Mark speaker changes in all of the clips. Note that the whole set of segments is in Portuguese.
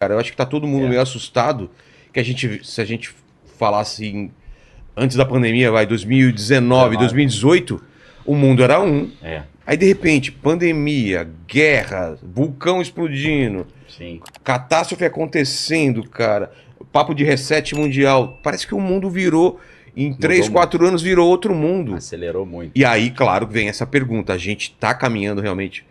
Speaker 1: Cara, eu acho que tá todo mundo meio assustado que se a gente falasse antes da pandemia, 2019, 2018, o mundo era um. Aí, de repente, pandemia, guerra, vulcão explodindo, catástrofe acontecendo, cara, papo de reset mundial. Parece que o mundo virou, em 3, 4 anos, virou outro mundo.
Speaker 2: Acelerou muito.
Speaker 1: E aí, claro, vem essa pergunta. A gente tá caminhando realmente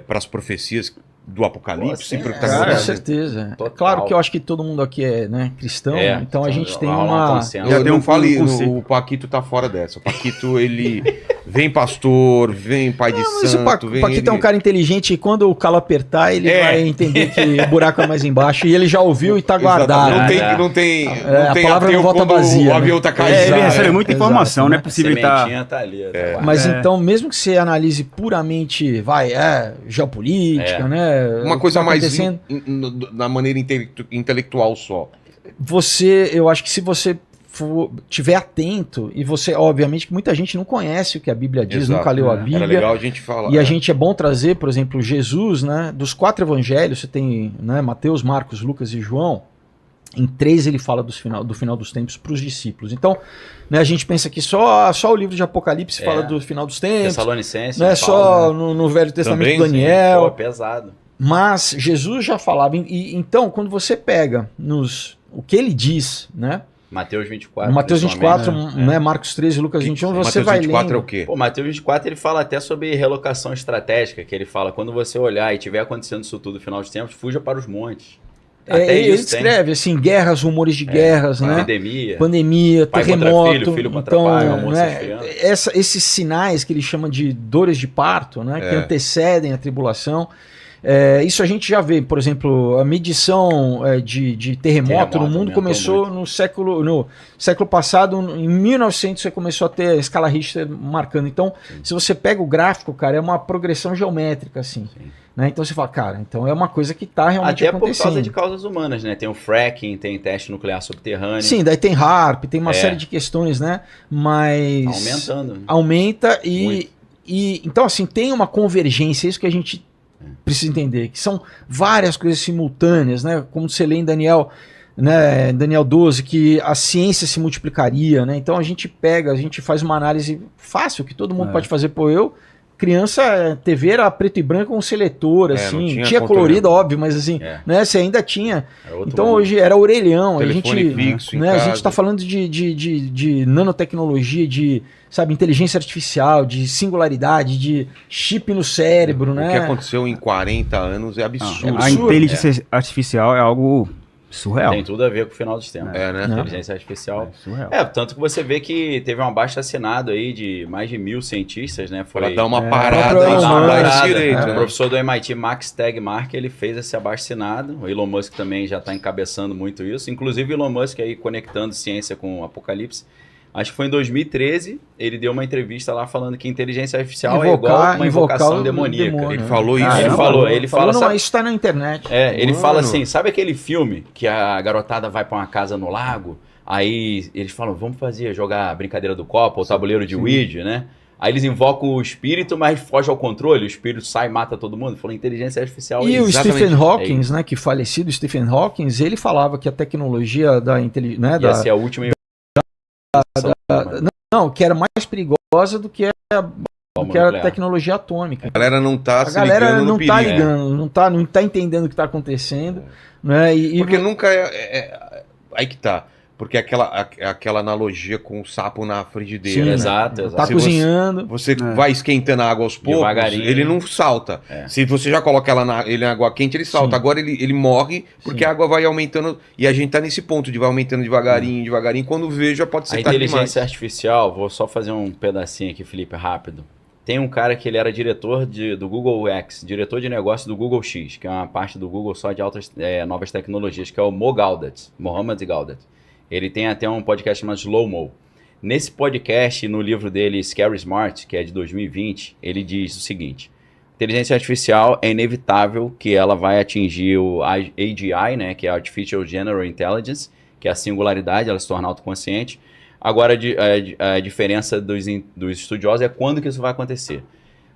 Speaker 1: para as profecias do Apocalipse?
Speaker 3: Com certeza.
Speaker 2: Total.
Speaker 3: Claro que eu acho que todo mundo aqui é, né, cristão, então a gente tem uma...
Speaker 1: Eu não falei, o Paquito tá fora dessa. O Paquito, ele vem pastor, vem pai de santo.
Speaker 3: O Paquito é um cara inteligente e quando o calo apertar, ele vai entender que o buraco é mais embaixo e ele já ouviu e tá guardado.
Speaker 1: Não tem
Speaker 3: a palavra não volta vazia.
Speaker 1: O avião tá caindo.
Speaker 4: Ele recebe muita informação, não é possível estar...
Speaker 2: Tá ali,
Speaker 3: Mas então, mesmo que você analise puramente, geopolítica, né?
Speaker 1: Uma coisa mais na maneira intelectual só.
Speaker 3: Eu acho que se você tiver atento, e você, obviamente, que muita gente não conhece o que a Bíblia diz, nunca leu a Bíblia.
Speaker 1: Era legal a gente falar.
Speaker 3: E a gente é bom trazer, por exemplo, Jesus, né? Dos 4 evangelhos, você tem, né, Mateus, Marcos, Lucas e João. Em 3 ele fala do final dos tempos para os discípulos. Então, né, a gente pensa que só o livro de Apocalipse fala do final dos tempos.
Speaker 2: Tessalonicenses.
Speaker 3: Né, só no Velho Testamento
Speaker 2: também,
Speaker 3: do Daniel.
Speaker 2: Pô, pesado.
Speaker 3: Mas Jesus já falava. Então, quando você pega o que ele diz, né?
Speaker 2: Mateus 24.
Speaker 3: Mateus 24, né, Marcos 13, Lucas 21, você vai lendo.
Speaker 1: Mateus 24 é o quê?
Speaker 2: Pô, Mateus 24 ele fala até sobre relocação estratégica, que ele fala, quando você olhar e tiver acontecendo isso tudo no final dos tempos, fuja para os montes.
Speaker 3: Ele descreve assim, guerras, rumores de guerras, né? Pandemia,
Speaker 2: pai
Speaker 3: terremoto.
Speaker 2: Filho contra pai, almoço
Speaker 3: esses sinais que ele chama de dores de parto, né? Que antecedem a tribulação. Isso a gente já vê, por exemplo, a medição de terremoto no mundo começou no século passado, em 1900 você começou a ter a escala Richter marcando. Então, se você pega o gráfico, cara, é uma progressão geométrica, assim. Né? Então você fala, cara, então é uma coisa que está realmente acontecendo.
Speaker 2: Até por causa de causas humanas, né? Tem o fracking, tem teste nuclear subterrâneo.
Speaker 3: Sim, daí tem HAARP, tem uma série de questões, né? Mas...
Speaker 2: Aumentando.
Speaker 3: Aumenta e então, assim, tem uma convergência, isso que a gente precisa entender, que são várias coisas simultâneas, né? Como você lê em Daniel, né, Daniel 12, que a ciência se multiplicaria, né? Então a gente faz uma análise fácil, que todo mundo pode fazer. Criança, TV era preto e branco com seletor, assim, tinha colorido, óbvio, mas assim, né, você ainda tinha. Então hoje era orelhão,
Speaker 1: fixo,
Speaker 3: a gente tá falando de nanotecnologia, de, sabe, inteligência artificial, de singularidade, de chip no cérebro, né?
Speaker 1: O que aconteceu em 40 anos é absurdo.
Speaker 4: A inteligência artificial é algo surreal.
Speaker 2: Tem tudo a ver com o final dos tempos.
Speaker 1: Né?
Speaker 2: Inteligência artificial.
Speaker 4: Surreal.
Speaker 2: Tanto que você vê que teve um abaixo-assinado aí de mais de 1000 cientistas, né?
Speaker 1: Pra dar uma parada e estudar esse direito.
Speaker 2: O professor do MIT, Max Tegmark, ele fez esse abaixo-assinado. O Elon Musk também já está encabeçando muito isso. Inclusive o Elon Musk aí conectando ciência com o apocalipse. Acho que foi em 2013, ele deu uma entrevista lá falando que inteligência artificial é igual uma invocação demoníaca.
Speaker 1: Ele falou isso.
Speaker 2: Ele fala,
Speaker 3: não, isso tá na internet.
Speaker 2: Ele fala assim, sabe aquele filme que a garotada vai para uma casa no lago, aí eles falam, vamos jogar a brincadeira do copo, ou tabuleiro de Ouija, né? Aí eles invocam o espírito, mas foge ao controle, o espírito sai e mata todo mundo. Falou, inteligência artificial.
Speaker 3: E o Stephen Hawking, né, que falecido Stephen Hawking, ele falava que a tecnologia da inteligência... Né,
Speaker 2: ia ser a última...
Speaker 3: Não, que era mais perigosa do que a tecnologia atômica.
Speaker 1: A galera não tá se ligando.
Speaker 3: A galera não tá ligando, não tá entendendo o que tá acontecendo. Né?
Speaker 1: Porque nunca aí que tá. Porque aquela analogia com o sapo na frigideira.
Speaker 3: Sim,
Speaker 2: exato.
Speaker 3: Tá cozinhando.
Speaker 1: Você vai esquentando a água aos poucos, ele não salta. Se você já coloca ele na água quente, ele salta. Sim. Agora ele morre porque a água vai aumentando. E a gente tá nesse ponto de vai aumentando devagarinho. Quando vê, já pode ser tarde demais.
Speaker 2: A inteligência artificial, vou só fazer um pedacinho aqui, Felipe, rápido. Tem um cara que ele era diretor do Google X, diretor de negócio do Google X, que é uma parte do Google só de novas tecnologias, que é o Mohammed Gaudat. Ele tem até um podcast chamado Slow Mo. Nesse podcast, no livro dele, Scary Smart, que é de 2020, ele diz o seguinte: inteligência artificial é inevitável que ela vai atingir o AGI, né, que é Artificial General Intelligence, que é a singularidade, ela se torna autoconsciente. Agora, a diferença dos estudiosos é quando que isso vai acontecer.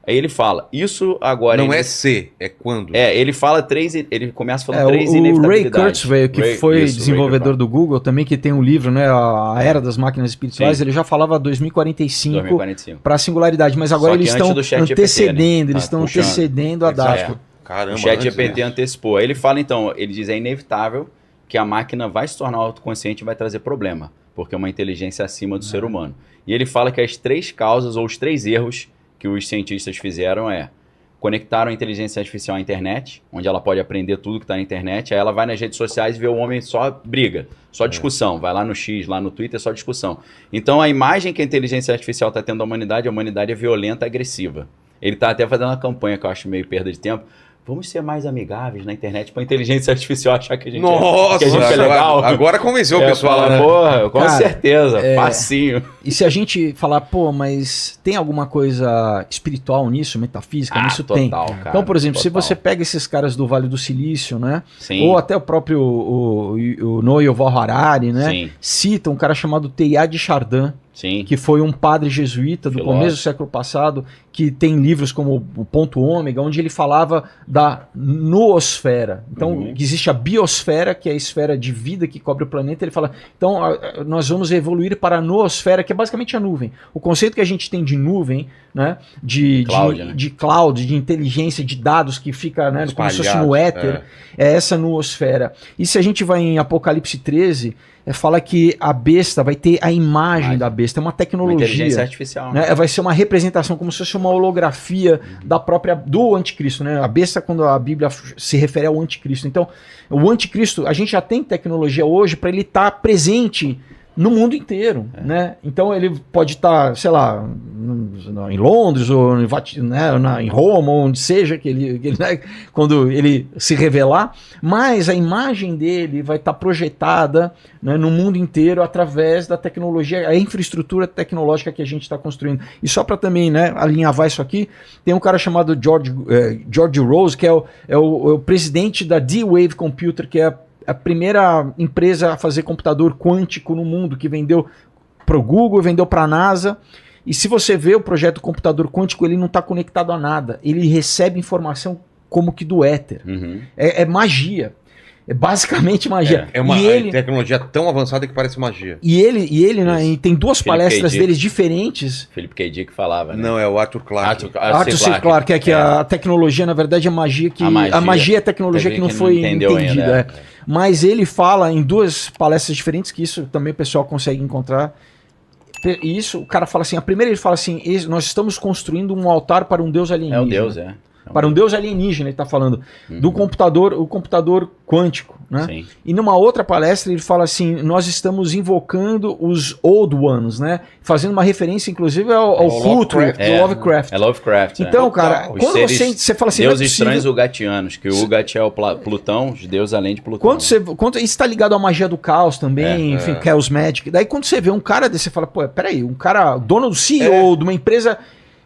Speaker 2: Aí ele fala, isso agora...
Speaker 1: Não é se, é quando.
Speaker 2: Ele fala ele começa falando três
Speaker 3: o
Speaker 2: inevitabilidades.
Speaker 3: Ray Kurzweil, que foi desenvolvedor do Google também, que tem um livro, né, A Era das Máquinas Espirituais,
Speaker 2: Sim.
Speaker 3: ele já falava 2045 para a singularidade, mas agora eles estão antecedendo, né? Eles estão antecedendo a data.
Speaker 1: Caramba,
Speaker 2: o ChatGPT antecipou. Aí ele fala, então, ele diz, é inevitável que a máquina vai se tornar autoconsciente e vai trazer problema, porque é uma inteligência acima do ser humano. E ele fala que as 3 causas ou os 3 erros que os cientistas fizeram conectaram a inteligência artificial à internet, onde ela pode aprender tudo que está na internet, aí ela vai nas redes sociais e vê o homem só briga, só discussão, vai lá no X, lá no Twitter, só discussão. Então a imagem que a inteligência artificial está tendo da humanidade, a humanidade é violenta, agressiva. Ele está até fazendo uma campanha que eu acho meio perda de tempo. Vamos ser mais amigáveis na internet para a inteligência artificial achar que a gente, é legal.
Speaker 1: Agora convenceu o pessoal, né?
Speaker 2: Porra, com certeza, facinho.
Speaker 3: E se a gente falar, mas tem alguma coisa espiritual nisso, metafísica, nisso
Speaker 2: total,
Speaker 3: tem.
Speaker 2: Cara,
Speaker 3: então, por exemplo, se você pega esses caras do Vale do Silício, né? Sim. Ou até o próprio o Noah Yuval Harari, né? Sim. Cita um cara chamado Teilhard de Chardin,
Speaker 2: Sim.
Speaker 3: que foi um padre jesuíta do começo do século passado, que tem livros como o Ponto Ômega, onde ele falava da noosfera. Então, existe a biosfera, que é a esfera de vida que cobre o planeta. Ele fala, então, nós vamos evoluir para a noosfera, que é basicamente a nuvem. O conceito que a gente tem de nuvem, né, de cloud, de inteligência, de dados que fica, né, como se fosse no éter, é essa noosfera. E se a gente vai em Apocalipse 13... fala que a besta vai ter a imagem da besta, é uma tecnologia. Uma
Speaker 2: inteligência artificial.
Speaker 3: Né? Vai ser uma representação, como se fosse uma holografia do anticristo. Né? A besta, quando a Bíblia se refere ao anticristo. Então, o anticristo, a gente já tem tecnologia hoje para ele estar presente no mundo inteiro, né? Então ele pode estar, sei lá, em Londres ou em Roma, ou onde seja que ele né, quando ele se revelar, mas a imagem dele vai estar projetada, né, no mundo inteiro através da tecnologia, a infraestrutura tecnológica que a gente está construindo. E só para também, né, alinhavar isso aqui, tem um cara chamado George Rose, que é o presidente da D-Wave Computer, que é a primeira empresa a fazer computador quântico no mundo, que vendeu para o Google, vendeu para a NASA. E se você vê o projeto computador quântico, ele não está conectado a nada. Ele recebe informação como que do éter. É magia. É basicamente magia.
Speaker 1: É uma tecnologia tão avançada que parece magia.
Speaker 3: E ele né, tem 2 palestras deles diferentes.
Speaker 2: Felipe K. Dick falava, né?
Speaker 1: Não, é o Arthur Clarke.
Speaker 3: Arthur C. Clarke, que a tecnologia, na verdade, é magia que... A magia é a tecnologia que não foi entendida. Mas ele fala em 2 palestras diferentes, que isso também o pessoal consegue encontrar. E isso, o cara fala assim, a primeira ele fala assim, nós estamos construindo um altar para um deus alienígena.
Speaker 2: É um deus,
Speaker 3: Para um deus alienígena, ele está falando do computador, o computador quântico, né?
Speaker 2: Sim.
Speaker 3: E numa outra palestra ele fala assim, nós estamos invocando os Old Ones, né? Fazendo uma referência, inclusive, ao culto do Lovecraft.
Speaker 2: É Lovecraft.
Speaker 3: Então, cara, quando você fala assim...
Speaker 2: Deuses estranhos ugatianos, que o Ugat é o Plutão, os deuses além de Plutão.
Speaker 3: Quando isso está ligado à magia do caos também, enfim, Chaos Magic. Daí quando você vê um cara desse, você fala, pô, peraí, um cara, dono do CEO de uma empresa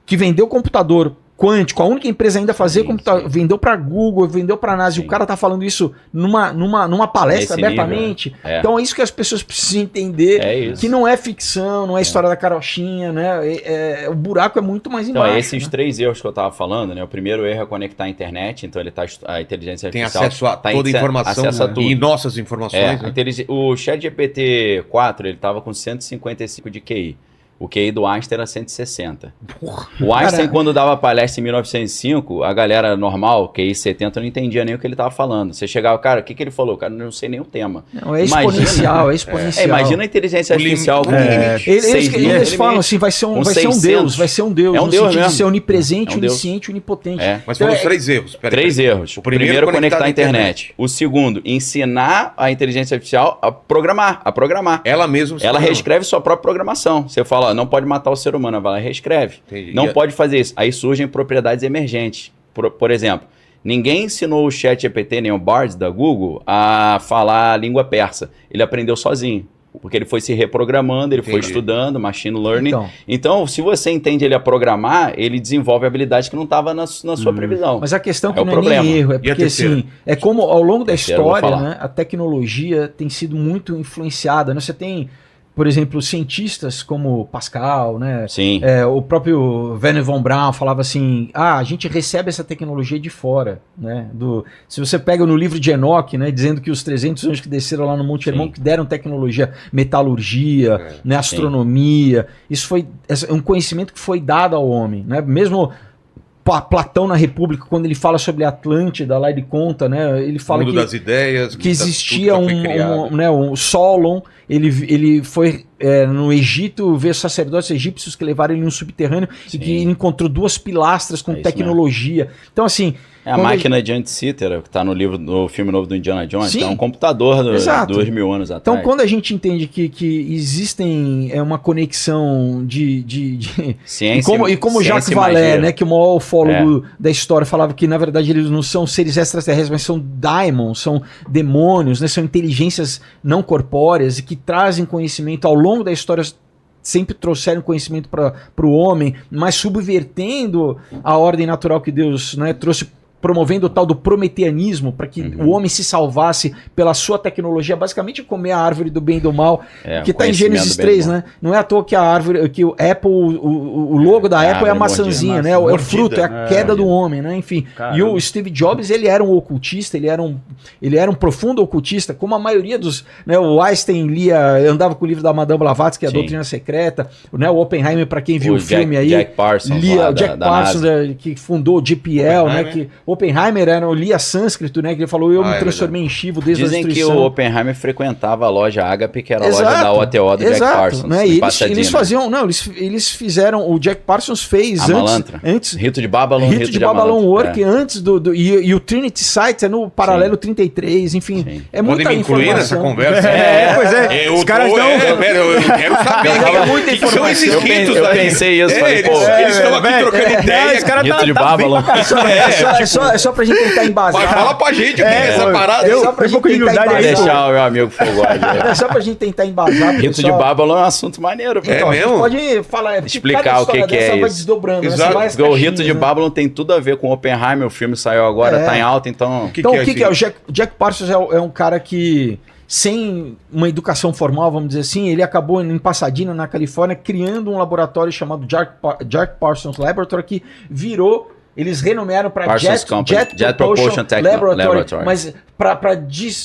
Speaker 3: que vendeu computador quântico, a única empresa ainda a fazer computador, vendeu para Google, vendeu para NASA, e o cara tá falando isso numa palestra abertamente.
Speaker 2: Nível, né?
Speaker 3: Então é isso que as pessoas precisam entender, que não é ficção, não é história da carochinha, né? O buraco é muito mais embaixo.
Speaker 2: Então, esses
Speaker 3: né?
Speaker 2: 3 erros que eu tava falando, né? O primeiro erro é conectar a internet, então a inteligência artificial
Speaker 1: tem acesso a toda a informação,
Speaker 2: acesso a tudo.
Speaker 1: E nossas informações.
Speaker 2: Né? O ChatGPT 4, ele tava com 155 de QI. O QI do Einstein era 160. O Einstein, quando dava palestra em 1905, a galera normal, QI 70, não entendia nem o que ele estava falando. Você chegava, cara, o que ele falou? Cara, não sei nem o tema.
Speaker 3: Não, é exponencial, é exponencial.
Speaker 2: Imagina a inteligência artificial.
Speaker 3: Eles falam assim, vai ser um Deus, vai ser um Deus.
Speaker 2: É um Deus mesmo.
Speaker 3: De ser onipresente, onisciente, onipotente.
Speaker 1: Mas foram os 3 erros.
Speaker 2: 3 erros. O primeiro, conectar a internet. O segundo, ensinar a inteligência artificial a programar.
Speaker 1: Ela mesma.
Speaker 2: Ela reescreve sua própria programação. Você fala, não pode matar o ser humano, ela vai lá e reescreve. Entendi. Não pode fazer isso. Aí surgem propriedades emergentes. Por exemplo, ninguém ensinou o ChatGPT, nem o Bard da Google, a falar a língua persa. Ele aprendeu sozinho. Porque ele foi se reprogramando, ele foi estudando, machine learning. Então, se você entende ele a programar, ele desenvolve habilidades que não estavam na sua previsão.
Speaker 3: Mas a questão que não é nem erro, é porque assim, é como ao longo da história, né, a tecnologia tem sido muito influenciada. Né? Você tem por exemplo, cientistas como Pascal, né?
Speaker 2: Sim.
Speaker 3: O próprio Wernher von Braun falava assim, a gente recebe essa tecnologia de fora, né? Se você pega no livro de Enoque, né, dizendo que os 300 anjos que desceram lá no Monte Hermon, que deram tecnologia, metalurgia, né, astronomia, isso foi um conhecimento que foi dado ao homem, né? Mesmo Platão na República, quando ele fala sobre Atlântida, lá ele conta, né? Ele fala
Speaker 1: mundo das ideias,
Speaker 3: que existia um Solon, ele foi no Egito ver sacerdotes egípcios que levaram ele em um subterrâneo e que ele encontrou 2 pilastras com tecnologia. Mesmo. Então, assim...
Speaker 2: a máquina de Anticythera, que está no filme novo do Indiana Jones, é um computador de 2000 anos atrás.
Speaker 3: Então, quando a gente entende que existem uma conexão de ciência e como Jacques Vallée, né, que o maior ufólogo da história, falava que, na verdade, eles não são seres extraterrestres, mas são daimons, são demônios, né, são inteligências não corpóreas e que trazem conhecimento ao longo da história, sempre trouxeram conhecimento para o homem, mas subvertendo a ordem natural que Deus, né, trouxe, promovendo o tal do prometeanismo, para que o homem se salvasse pela sua tecnologia, basicamente comer a árvore do bem e do mal, que está em Gênesis 3, né? Não é à toa que a árvore, que o Apple, o logo da Apple é a maçãzinha, né? É o fruto, é a queda do homem, né? Enfim. Caramba. E o Steve Jobs, ele era um ocultista, ele era um profundo ocultista, como a maioria dos, né? O Einstein andava com o livro da Madame Blavatsky, que é a Doutrina Secreta, né? O Oppenheimer, para quem viu o filme aí,
Speaker 2: Jack Parsons,
Speaker 3: que fundou o GPL, né? Que Oppenheimer lia sânscrito, né? Que ele falou, eu me transformei em Shivo desde a destruição.
Speaker 2: Dizem que o Oppenheimer frequentava a loja Agape, que era a loja da OTO do Jack Parsons.
Speaker 3: Né? E eles faziam, eles fizeram, o Jack Parsons fez antes
Speaker 2: Rito de Babylon,
Speaker 3: Rito de Babylon Work, antes e o Trinity Site é no paralelo 33, enfim. Sim. É muita
Speaker 1: informação. Incluir nessa conversa?
Speaker 3: Pois é.
Speaker 1: Os caras não... eu quero saber.
Speaker 3: É muita informação.
Speaker 2: Eu pensei isso.
Speaker 1: Eles estão aqui trocando ideia.
Speaker 2: Rito de Babylon.
Speaker 3: É só pra gente tentar embasar.
Speaker 1: Fala pra gente o que é essa parada.
Speaker 3: Só pra gente tentar embasar.
Speaker 2: Deixar o meu amigo Fogode.
Speaker 3: É só pra gente tentar embasar.
Speaker 2: Rito de Babylon é um assunto maneiro.
Speaker 3: Então, mesmo? Pode falar,
Speaker 2: explicar o que é isso.
Speaker 3: Desdobrando.
Speaker 2: Exato. Porque o Rito de Babylon tem tudo a ver com Oppenheimer. O filme saiu agora, tá em alta, então...
Speaker 3: O que é? O Jack Parsons é um cara que, sem uma educação formal, vamos dizer assim, ele acabou em Pasadena, na Califórnia, criando um laboratório chamado Jack Parsons Laboratory, que virou... Eles renomearam para Jet Propulsion Laboratory, mas para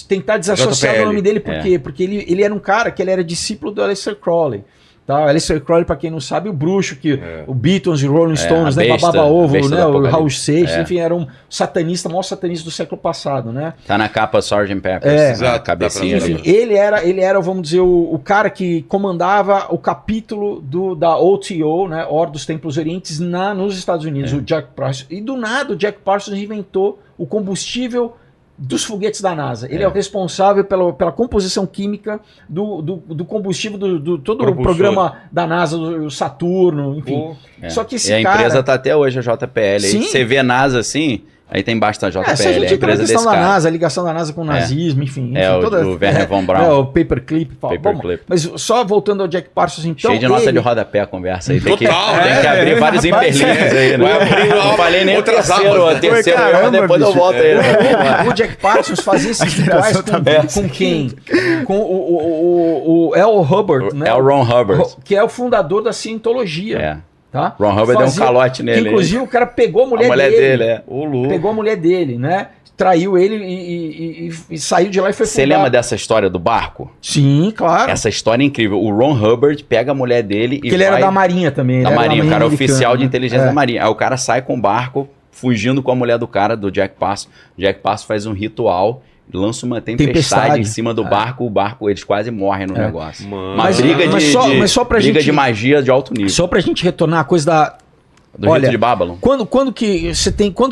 Speaker 3: tentar desassociar o nome dele, por quê? Porque ele era um cara que ele era discípulo do Aleister Crowley. Tá? Aleister Crowley, para quem não sabe, o bruxo, que o Beatles e Rolling Stones, né, babava ovo, né, o Raul Seixas, enfim, era um satanista, o maior satanista do século passado, né?
Speaker 2: Tá na capa Sgt. Peppers, a cabecinha.
Speaker 3: Enfim, ele era, vamos dizer, o cara que comandava o capítulo da OTO, né, Ordem dos Templos Orientes, nos Estados Unidos, o Jack Parsons. E do nada, o Jack Parsons inventou o combustível dos foguetes da NASA. Ele é o responsável pela composição química do combustível todo o programa da NASA, do Saturno, enfim. Só que esse
Speaker 2: a empresa tá até hoje, a JPL. Aí você vê NASA assim... Aí tem embaixo da JPL,
Speaker 3: se a gente
Speaker 2: a empresa
Speaker 3: desse
Speaker 2: cara.
Speaker 3: NASA, a ligação da NASA com o nazismo, enfim.
Speaker 2: O Wernher von Braun.
Speaker 3: O Paperclip. Mas só voltando ao Jack Parsons, então...
Speaker 2: Cheio de nota de rodapé a conversa aí. Tem que abrir vários hiperlinks aí, né?
Speaker 1: Não
Speaker 2: falei nem o terceiro, depois eu volto aí.
Speaker 3: O Jack Parsons fazia esses rituais com quem? Com o L. Hubbard, né?
Speaker 2: L. Ron Hubbard.
Speaker 3: Que é o fundador da cientologia. Tá?
Speaker 2: Ron Hubbard deu um calote nele.
Speaker 3: Inclusive, o cara pegou a mulher dele.
Speaker 1: Pegou
Speaker 3: a mulher dele, né? Traiu ele e saiu de lá e foi
Speaker 2: Você lembra dessa história do barco?
Speaker 3: Sim, claro.
Speaker 2: Essa história é incrível. O Ron Hubbard pega a mulher dele e
Speaker 3: ele era da Marinha também.
Speaker 2: Da Marinha, o cara oficial de inteligência da Marinha. Aí o cara sai com o barco, fugindo com a mulher do cara, do Jack Parsons. O Jack Parsons faz um ritual, lança uma tempestade em cima do barco, eles quase morrem no negócio. Uma briga de magia de alto nível.
Speaker 3: Só pra gente retornar a coisa
Speaker 2: do Rito de Babylon.
Speaker 3: Quando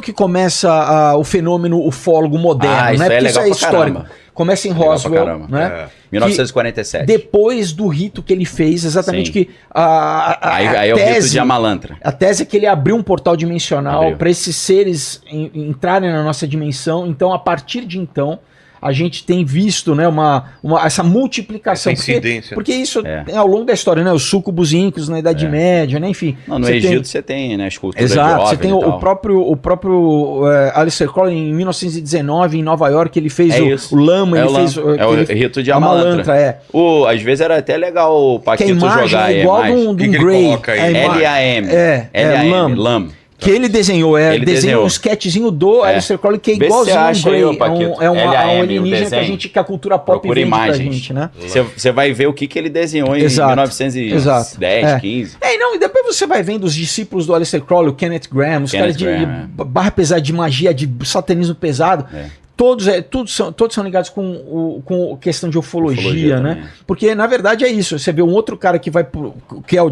Speaker 3: que começa o fenômeno ufólogo moderno, né?
Speaker 2: Porque isso é histórico.
Speaker 3: Começa em Roswell, né?
Speaker 2: 1947.
Speaker 3: Depois do rito que ele fez, exatamente que
Speaker 2: aí é o rito de Amalantra.
Speaker 3: A tese é que ele abriu um portal dimensional para esses seres entrarem na nossa dimensão. Então, a partir de então, a gente tem visto, né, essa multiplicação.
Speaker 1: Essa incidência.
Speaker 3: Porque isso ao longo da história, né? Os súcubos íncos na Idade Média, né? Enfim.
Speaker 2: No Egito você tem, né, escultura de
Speaker 3: Exato, você tem o
Speaker 2: próprio
Speaker 3: Aleister Crowley em 1919 em Nova York, ele fez o lama, ele fez
Speaker 2: o rito de Amalantra. Às vezes era até legal o Paquito jogar
Speaker 3: igual de um Grey.
Speaker 2: L-A-M, LAM.
Speaker 3: Que ele desenhou, desenhou um sketchzinho do Aleister Crowley que é igualzinho um Grey. É um alienígena que a cultura pop vende pra gente, né?
Speaker 2: Você vai ver o que ele desenhou em 1910, 15.
Speaker 3: E depois você vai vendo os discípulos do Aleister Crowley, o Kenneth Graham, os caras de barra pesada, de magia, de satanismo pesado. Todos são ligados com questão de ufologia, né? Também. Porque, na verdade, é isso. Você vê um outro cara que vai que é o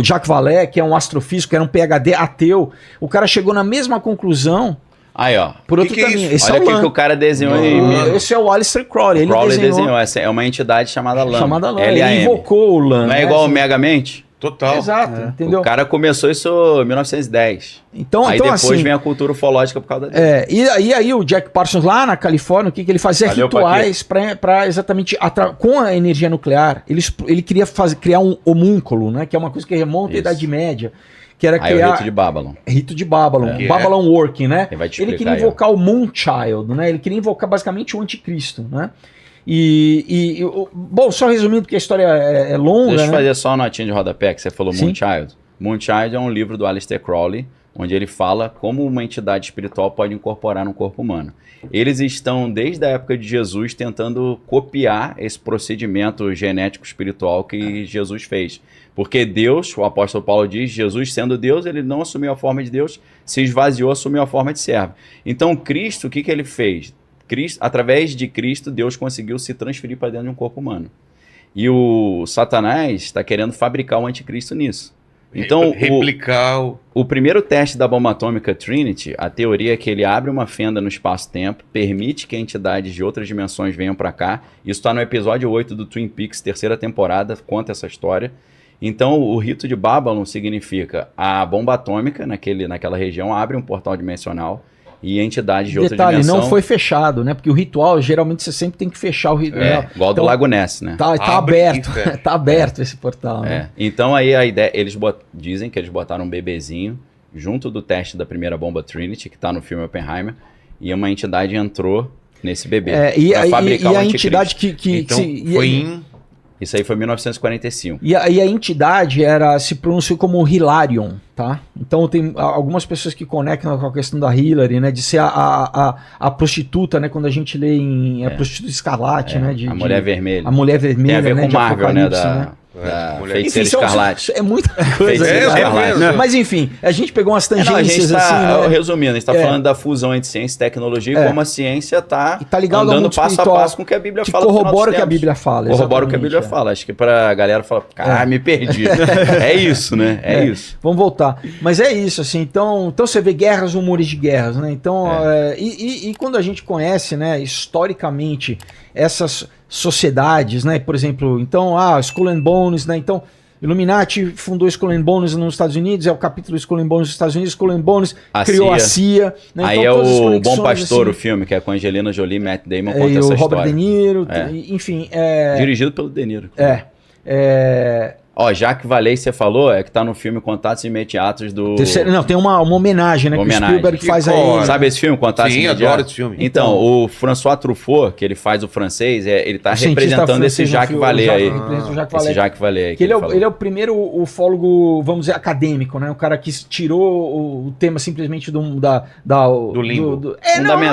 Speaker 3: Jacques Vallée, que é um astrofísico, que era um PhD ateu. O cara chegou na mesma conclusão.
Speaker 2: Aí, ó.
Speaker 3: Por outro caminho.
Speaker 2: Esse olha o que o cara desenhou aí.
Speaker 3: Esse é o Aleister Crowley. Ele
Speaker 2: desenhou. Essa é uma entidade chamada LAM.
Speaker 3: Ele invocou o LAM.
Speaker 2: Não é igual o Megamente?
Speaker 1: Total.
Speaker 3: Exato, entendeu?
Speaker 2: O cara começou isso em 1910. Aí depois
Speaker 3: assim,
Speaker 2: vem a cultura ufológica por causa disso.
Speaker 3: E aí o Jack Parsons lá na Califórnia, o que ele fazia? Rituais para exatamente com a energia nuclear. Ele queria criar um homúnculo, né? Que é uma coisa que remonta à Idade Média. Que era criar
Speaker 2: o rito de Babylon.
Speaker 3: Rito de Babylon. Babylon Working, né?
Speaker 2: Ele
Speaker 3: queria invocar o Moonchild, né? Ele queria invocar basicamente o anticristo, né? Bom, só resumindo que a história é longa.
Speaker 2: Deixa eu fazer só uma notinha de rodapé, que você falou Moonchild. Moonchild é um livro do Aleister Crowley, onde ele fala como uma entidade espiritual pode incorporar no corpo humano. Eles estão, desde a época de Jesus, tentando copiar esse procedimento genético espiritual que Jesus fez. Porque Deus, o apóstolo Paulo diz, Jesus sendo Deus, ele não assumiu a forma de Deus, se esvaziou, assumiu a forma de servo. Então Cristo, o que ele fez? Através de Cristo, Deus conseguiu se transferir para dentro de um corpo humano. E o Satanás está querendo fabricar o anticristo nisso. Então,
Speaker 1: replicar
Speaker 2: o primeiro teste da bomba atômica Trinity, a teoria é que ele abre uma fenda no espaço-tempo, permite que entidades de outras dimensões venham para cá. Isso está no episódio 8 do Twin Peaks, 3ª temporada, conta essa história. Então, o rito de Babylon significa a bomba atômica naquela região abre um portal dimensional e entidades de outra dimensão.
Speaker 3: Não foi fechado, né? Porque o ritual, geralmente, você sempre tem que fechar o ritual.
Speaker 2: Igual do Lago Ness, né?
Speaker 3: Tá aberto. Tá aberto esse portal. Né?
Speaker 2: Então, aí a ideia... Eles dizem que eles botaram um bebezinho junto do teste da primeira bomba Trinity, que tá no filme Oppenheimer, e uma entidade entrou nesse bebê.
Speaker 3: Pra fabricar a entidade
Speaker 2: Isso aí foi em 1945.
Speaker 3: E a entidade se pronunciou como Hilarion, tá? Então tem algumas pessoas que conectam com a questão da Hillary, né? De ser a prostituta, né? Quando a gente lê em a prostituta escarlate, né?
Speaker 2: A Mulher Vermelha.
Speaker 3: A Mulher Vermelha,
Speaker 2: tem a ver com Marvel, né?
Speaker 3: Feiticeira Escarlate. É muita coisa. Mas enfim, a gente pegou umas tangências assim, né?
Speaker 2: Resumindo, a gente está falando da fusão entre ciência e tecnologia e como a ciência está andando passo a passo com o que a Bíblia fala.
Speaker 3: Corrobora o que a Bíblia fala.
Speaker 2: Corrobora o que a Bíblia fala. Acho que para a galera falar, cara, me perdi. É isso, né? É isso.
Speaker 3: Vamos voltar. Mas é isso, assim. Então você vê guerras, rumores de guerras, né? Então, e quando a gente conhece, né, historicamente, essas sociedades, né? Por exemplo, então, Skull and Bones, né? Então, Illuminati fundou Skull and Bones nos Estados Unidos, é o capítulo Skull and Bones nos Estados Unidos, Skull and Bones criou a CIA. Né?
Speaker 2: Aí então, é o Bom Pastor, assim, o filme, que é com Angelina Jolie, Matt Damon, conta essa história. E o Robert
Speaker 3: De Niro, enfim.
Speaker 2: Dirigido pelo De Niro. Jacques Vallée, você falou, que tá no filme Contatos Imediatos do...
Speaker 3: Não, tem uma homenagem, né? Que o Spielberg faz a ele.
Speaker 2: Sabe esse filme, Contatos Imediatos?
Speaker 1: Sim, adoro esse filme.
Speaker 2: Então, o François Truffaut, que ele faz o francês, ele tá representando esse Jacques Vallée aí. Esse Jacques Vallée aí.
Speaker 3: Ele é o primeiro ufólogo, vamos dizer, acadêmico, né? O cara que tirou o tema simplesmente do
Speaker 1: limbo.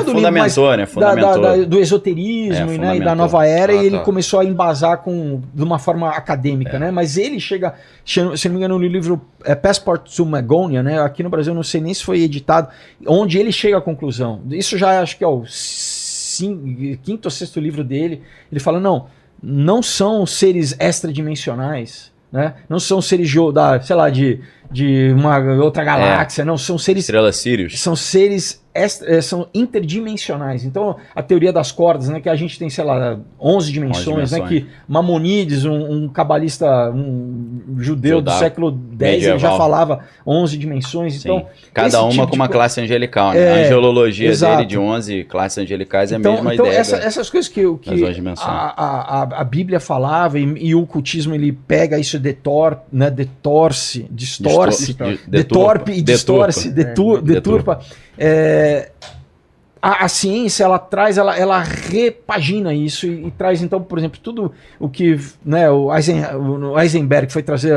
Speaker 2: Fundamentou, né? Fundamentou.
Speaker 3: Do esoterismo, né? E da nova era, e ele começou a embasar de uma forma acadêmica, né? Mas ele chega, se não me engano, no livro Passport to Magonia, né? Aqui no Brasil não sei nem se foi editado, onde ele chega à conclusão. Isso já acho que é o 5º ou 6º livro dele. Ele fala, não são seres extradimensionais, né? Não são seres de uma outra galáxia, não, são seres...
Speaker 2: Estrela Sirius.
Speaker 3: São seres são interdimensionais. Então, a teoria das cordas, né, que a gente tem, sei lá, 11 dimensões, né, que Maimonides, um cabalista, um judeu do século X, ele já falava 11 dimensões. Então,
Speaker 2: cada uma com uma classe angelical, né? A angelologia dele de 11 classes angelicais é a mesma ideia.
Speaker 3: Essas coisas que a Bíblia falava e o cultismo ele pega isso, deturpa e distorce, deturpa. A ciência ela repagina isso e traz então, por exemplo, tudo o que, né, o Heisenberg foi trazer,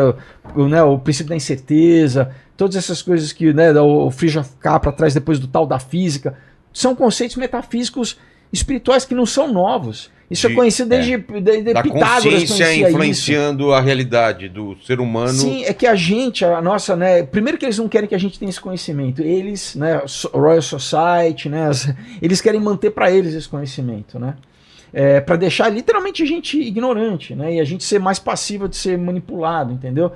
Speaker 3: né, o princípio da incerteza, todas essas coisas que, né, o Friedrich Capra traz depois do tal da física, são conceitos metafísicos espirituais que não são novos. Isso é conhecido desde
Speaker 1: da
Speaker 3: Pitágoras.
Speaker 1: Consciência influenciando a realidade do ser humano.
Speaker 3: Sim, é que a nossa, né? Primeiro que eles não querem que a gente tenha esse conhecimento. Eles, né? Royal Society, né? Eles querem manter para eles esse conhecimento, né? Para deixar literalmente a gente ignorante, né? E a gente ser mais passivo de ser manipulado, entendeu?